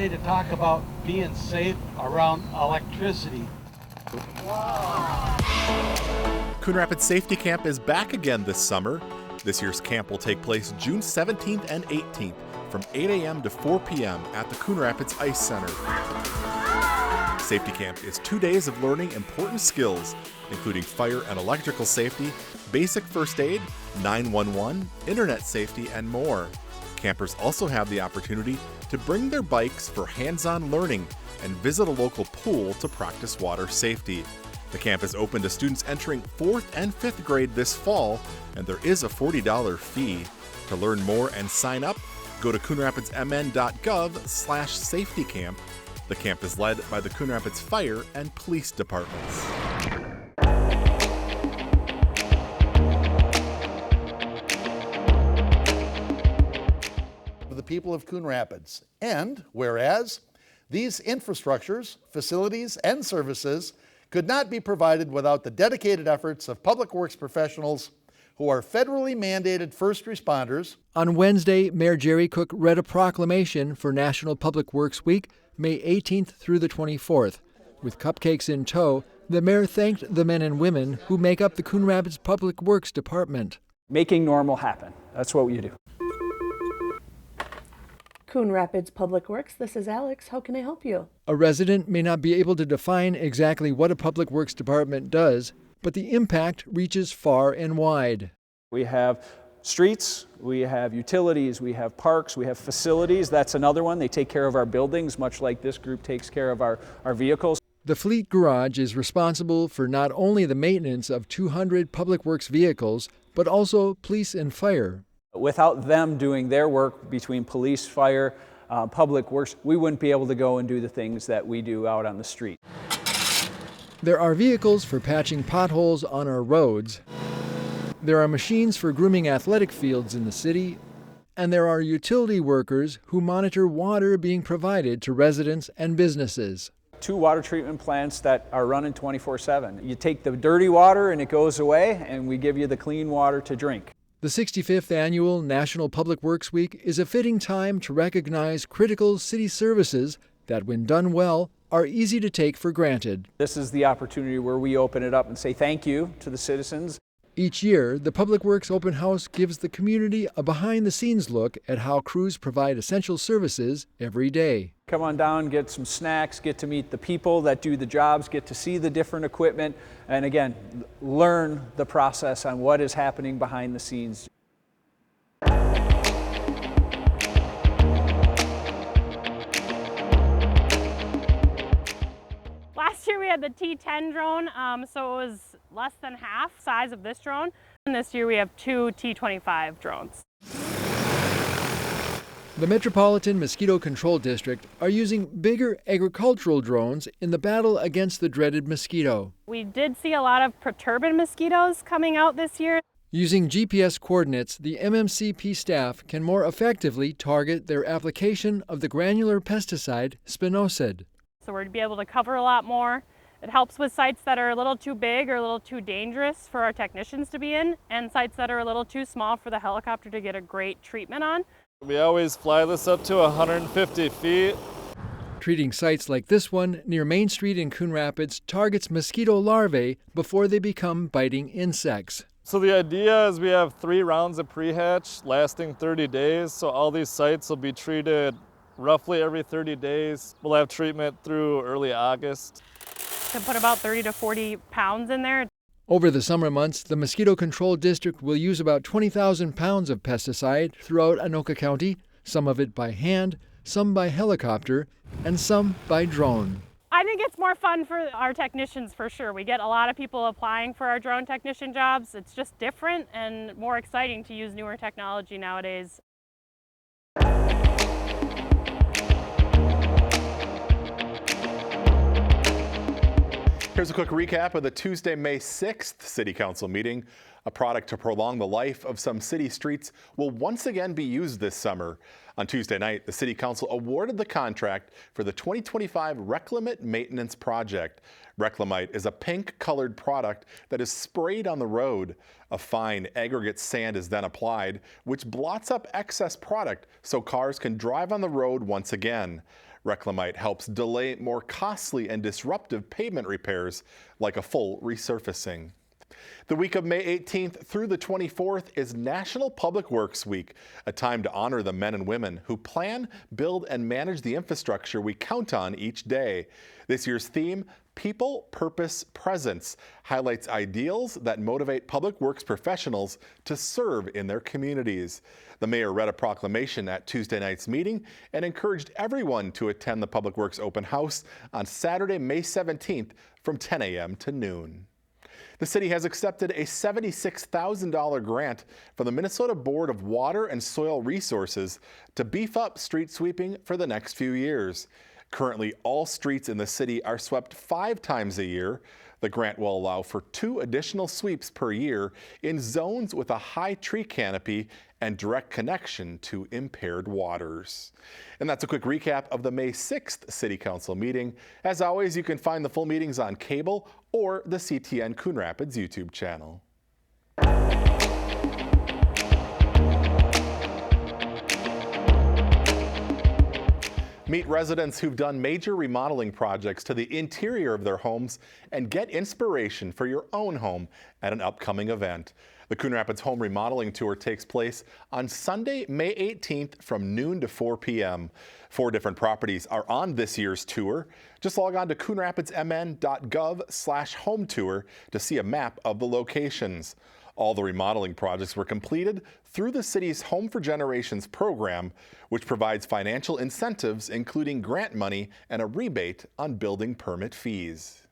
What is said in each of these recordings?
today to talk about being safe around electricity. Coon Rapids Safety Camp is back again this summer. This year's camp will take place June 17th and 18th from 8 a.m. to 4 p.m. at the Coon Rapids Ice Center. Safety Camp is 2 days of learning important skills, including fire and electrical safety, basic first aid, 911, internet safety, and more. Campers also have the opportunity to bring their bikes for hands-on learning and visit a local pool to practice water safety. The camp is open to students entering 4th and 5th grade this fall, and there is a $40 fee. To learn more and sign up, go to coonrapidsmn.gov/safetycamp. The camp is led by the Coon Rapids Fire and Police Departments. The people of Coon Rapids. And whereas these infrastructures, facilities, and services could not be provided without the dedicated efforts of public works professionals who are federally mandated first responders. On Wednesday, Mayor Jerry Cook read a proclamation for National Public Works Week, May 18th through the 24th. With cupcakes in tow, the mayor thanked the men and women who make up the Coon Rapids Public Works Department. Making normal happen. That's what we do. Coon Rapids Public Works, this is Alex. How can I help you? A resident may not be able to define exactly what a public works department does, but the impact reaches far and wide. We have streets, we have utilities, we have parks, we have facilities. That's another one. They take care of our buildings, much like this group takes care of our vehicles. The Fleet Garage is responsible for not only the maintenance of 200 public works vehicles, but also police and fire. Without them doing their work between police, fire, public works, we wouldn't be able to go and do the things that we do out on the street. There are vehicles for patching potholes on our roads. There are machines for grooming athletic fields in the city. And there are utility workers who monitor water being provided to residents and businesses. 2 water treatment plants that are running 24/7. You take the dirty water and it goes away, and we give you the clean water to drink. The 65th Annual National Public Works Week is a fitting time to recognize critical city services that, when done well, are easy to take for granted. This is the opportunity where we open it up and say thank you to the citizens. Each year, the Public Works Open House gives the community a behind-the-scenes look at how crews provide essential services every day. Come on down, get some snacks, get to meet the people that do the jobs, get to see the different equipment, and again, learn the process on what is happening behind the scenes. Last year we had the T10 drone, so it was less than half size of this drone. And this year we have 2 T25 drones. The Metropolitan Mosquito Control District are using bigger agricultural drones in the battle against the dreaded mosquito. We did see a lot of proturbant mosquitoes coming out this year. Using GPS coordinates, the MMCP staff can more effectively target their application of the granular pesticide spinosad. So we're to be able to cover a lot more. It helps with sites that are a little too big or a little too dangerous for our technicians to be in, and sites that are a little too small for the helicopter to get a great treatment on. We always fly this up to 150 feet. Treating sites like this one near Main Street in Coon Rapids targets mosquito larvae before they become biting insects. So the idea is we have 3 rounds of pre-hatch lasting 30 days. So all these sites will be treated roughly every 30 days. We'll have treatment through early August. Can put about 30 to 40 pounds in there. Over the summer months, the Mosquito Control District will use about 20,000 pounds of pesticide throughout Anoka County, some of it by hand, some by helicopter, and some by drone. I think it's more fun for our technicians for sure. We get a lot of people applying for our drone technician jobs. It's just different and more exciting to use newer technology nowadays. Here's a quick recap of the Tuesday, May 6th City Council meeting. A product to prolong the life of some city streets will once again be used this summer. On Tuesday night, the City Council awarded the contract for the 2025 Reclamite Maintenance Project. Reclamite is a pink-colored product that is sprayed on the road. A fine aggregate sand is then applied, which blots up excess product so cars can drive on the road once again. Reclamite helps delay more costly and disruptive pavement repairs like a full resurfacing. The week of May 18th through the 24th is National Public Works Week, a time to honor the men and women who plan, build, and manage the infrastructure we count on each day. This year's theme, People, Purpose, Presence, highlights ideals that motivate public works professionals to serve in their communities. The mayor read a proclamation at Tuesday night's meeting and encouraged everyone to attend the Public Works Open House on Saturday, May 17th from 10 a.m. to noon. The city has accepted a $76,000 grant from the Minnesota Board of Water and Soil Resources to beef up street sweeping for the next few years. Currently, all streets in the city are swept 5 times a year. The grant will allow for 2 additional sweeps per year in zones with a high tree canopy and direct connection to impaired waters. And that's a quick recap of the May 6th City Council meeting. As always, you can find the full meetings on cable or the CTN Coon Rapids YouTube channel. Meet residents who've done major remodeling projects to the interior of their homes and get inspiration for your own home at an upcoming event. The Coon Rapids Home Remodeling Tour takes place on Sunday, May 18th from noon to 4 p.m. 4 different properties are on this year's tour. Just log on to coonrapidsmn.gov/home tour to see a map of the locations. All the remodeling projects were completed through the city's Home for Generations program, which provides financial incentives, including grant money and a rebate on building permit fees.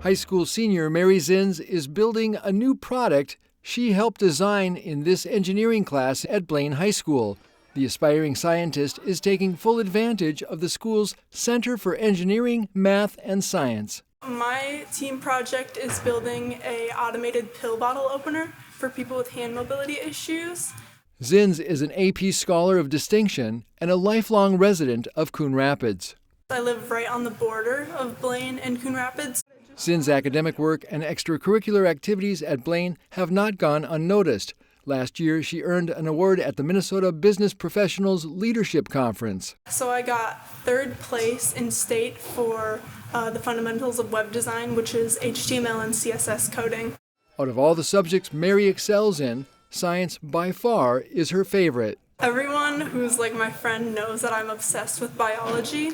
High school senior Mary Zins is building a new product she helped design in this engineering class at Blaine High School. The aspiring scientist is taking full advantage of the school's Center for Engineering, Math, and Science. My team project is building an automated pill bottle opener for people with hand mobility issues. Zins is an AP Scholar of Distinction and a lifelong resident of Coon Rapids. I live right on the border of Blaine and Coon Rapids. Zins' academic work and extracurricular activities at Blaine have not gone unnoticed. Last year, she earned an award at the Minnesota Business Professionals Leadership Conference. So I got 3rd place in state for the fundamentals of web design, which is HTML and CSS coding. Out of all the subjects Mary excels in, science by far is her favorite. Everyone who's like my friend knows that I'm obsessed with biology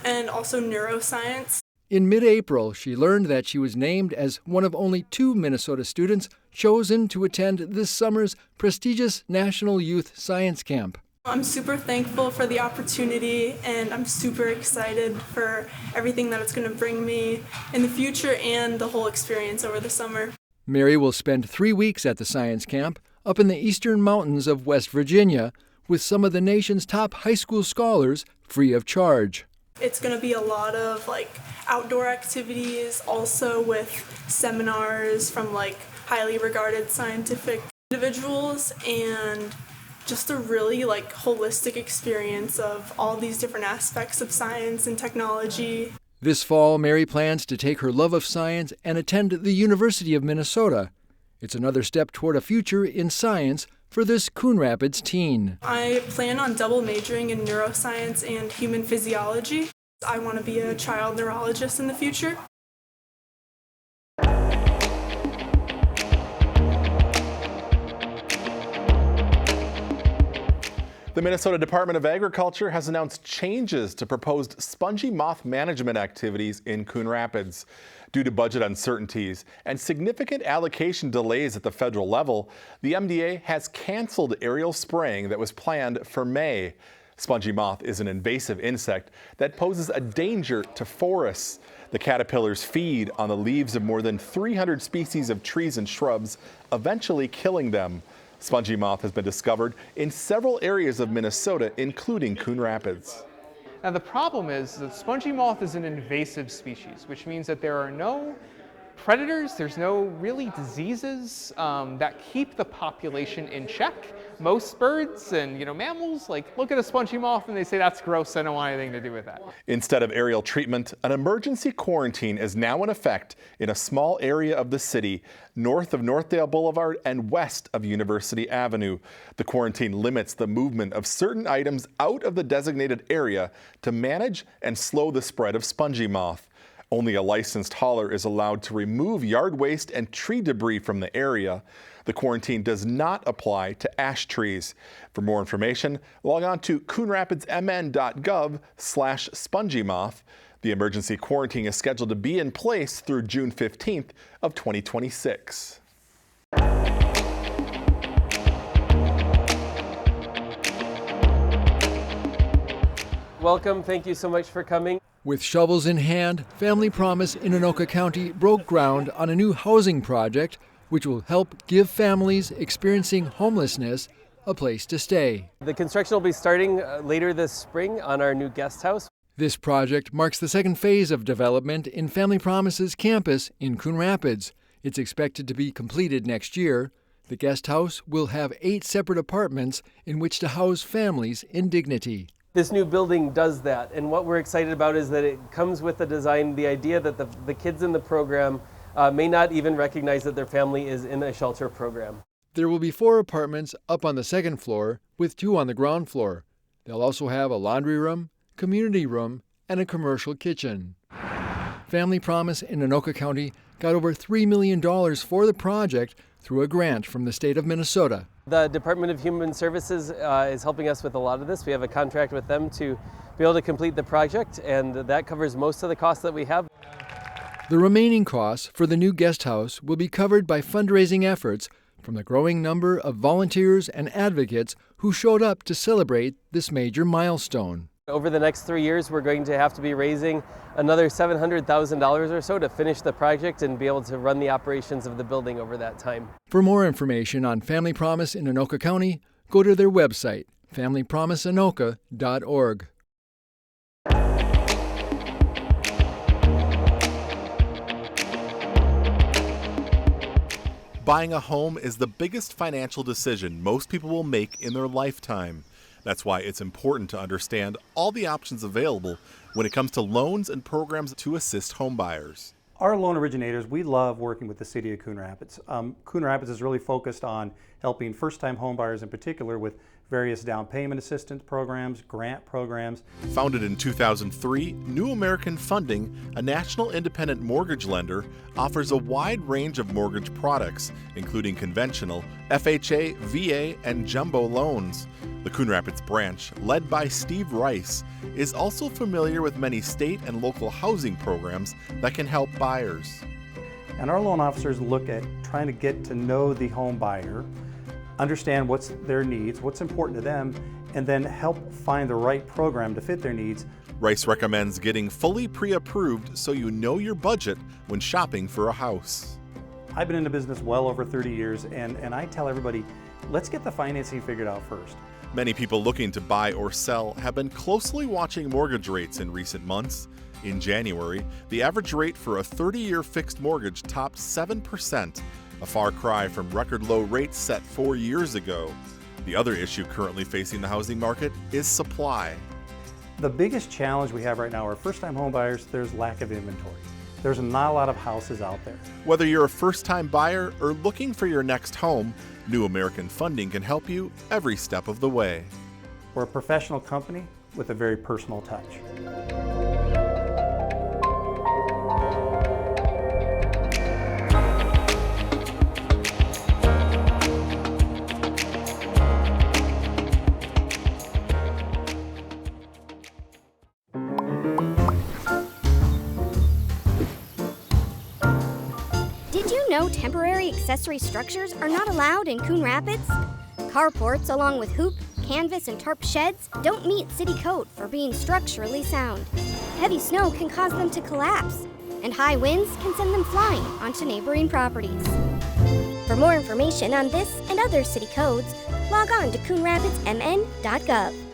and also neuroscience. In mid-April, she learned that she was named as one of only 2 Minnesota students chosen to attend this summer's prestigious National Youth Science Camp. I'm super thankful for the opportunity, and I'm super excited for everything that it's going to bring me in the future and the whole experience over the summer. Mary will spend 3 weeks at the science camp up in the eastern mountains of West Virginia with some of the nation's top high school scholars free of charge. It's going to be a lot of outdoor activities, also with seminars from highly regarded scientific individuals, and just a really holistic experience of all these different aspects of science and technology. This fall, Mary plans to take her love of science and attend the University of Minnesota. It's another step toward a future in science for this Coon Rapids teen. I plan on double majoring in neuroscience and human physiology. I want to be a child neurologist in the future. The Minnesota Department of Agriculture has announced changes to proposed spongy moth management activities in Coon Rapids. Due to budget uncertainties and significant allocation delays at the federal level, the MDA has canceled aerial spraying that was planned for May. Spongy moth is an invasive insect that poses a danger to forests. The caterpillars feed on the leaves of more than 300 species of trees and shrubs, eventually killing them. Spongy moth has been discovered in several areas of Minnesota, including Coon Rapids. Now the problem is that spongy moth is an invasive species, which means that there are no predators, there's no really diseases that keep the population in check. Most birds and mammals look at a spongy moth and they say that's gross, I don't want anything to do with that. Instead of aerial treatment, an emergency quarantine is now in effect in a small area of the city north of Northdale Boulevard and west of University Avenue. The quarantine limits the movement of certain items out of the designated area to manage and slow the spread of spongy moth. Only a licensed hauler is allowed to remove yard waste and tree debris from the area. The quarantine does not apply to ash trees. For more information, log on to coonrapidsmn.gov/spongymoth. The emergency quarantine is scheduled to be in place through June 15th of 2026. Welcome, thank you so much for coming. With shovels in hand, Family Promise in Anoka County broke ground on a new housing project which will help give families experiencing homelessness a place to stay. The construction will be starting later this spring on our new guest house. This project marks the second phase of development in Family Promise's campus in Coon Rapids. It's expected to be completed next year. The guest house will have 8 separate apartments in which to house families in dignity. This new building does that, and what we're excited about is that it comes with the design, the idea that the kids in the program may not even recognize that their family is in a shelter program. There will be 4 apartments up on the second floor with 2 on the ground floor. They'll also have a laundry room, community room, and a commercial kitchen. Family Promise in Anoka County got over $3 million for the project through a grant from the state of Minnesota. The Department of Human Services is helping us with a lot of this. We have a contract with them to be able to complete the project, and that covers most of the costs that we have. The remaining costs for the new guest house will be covered by fundraising efforts from the growing number of volunteers and advocates who showed up to celebrate this major milestone. Over the next 3 years, we're going to have to be raising another $700,000 or so to finish the project and be able to run the operations of the building over that time. For more information on Family Promise in Anoka County, go to their website, familypromiseanoka.org. Buying a home is the biggest financial decision most people will make in their lifetime. That's why it's important to understand all the options available when it comes to loans and programs to assist homebuyers. Our loan originators, we love working with the city of Coon Rapids. Coon Rapids is really focused on helping first-time homebuyers in particular with various down payment assistance programs, grant programs. Founded in 2003, New American Funding, a national independent mortgage lender, offers a wide range of mortgage products, including conventional, FHA, VA, and jumbo loans. The Coon Rapids branch, led by Steve Rice, is also familiar with many state and local housing programs that can help buyers. And our loan officers look at trying to get to know the home buyer, understand what's their needs, what's important to them, and then help find the right program to fit their needs. Rice recommends getting fully pre-approved so you know your budget when shopping for a house. I've been in the business well over 30 years, and I tell everybody, let's get the financing figured out first. Many people looking to buy or sell have been closely watching mortgage rates in recent months. In January, the average rate for a 30-year fixed mortgage topped 7%, a far cry from record low rates set 4 years ago. The other issue currently facing the housing market is supply. The biggest challenge we have right now are first-time home buyers. There's lack of inventory. There's not a lot of houses out there. Whether you're a first-time buyer or looking for your next home, New American Funding can help you every step of the way. We're a professional company with a very personal touch. Temporary accessory structures are not allowed in Coon Rapids? Carports, along with hoop, canvas, and tarp sheds, don't meet city code for being structurally sound. Heavy snow can cause them to collapse, and high winds can send them flying onto neighboring properties. For more information on this and other city codes, log on to coonrapidsmn.gov.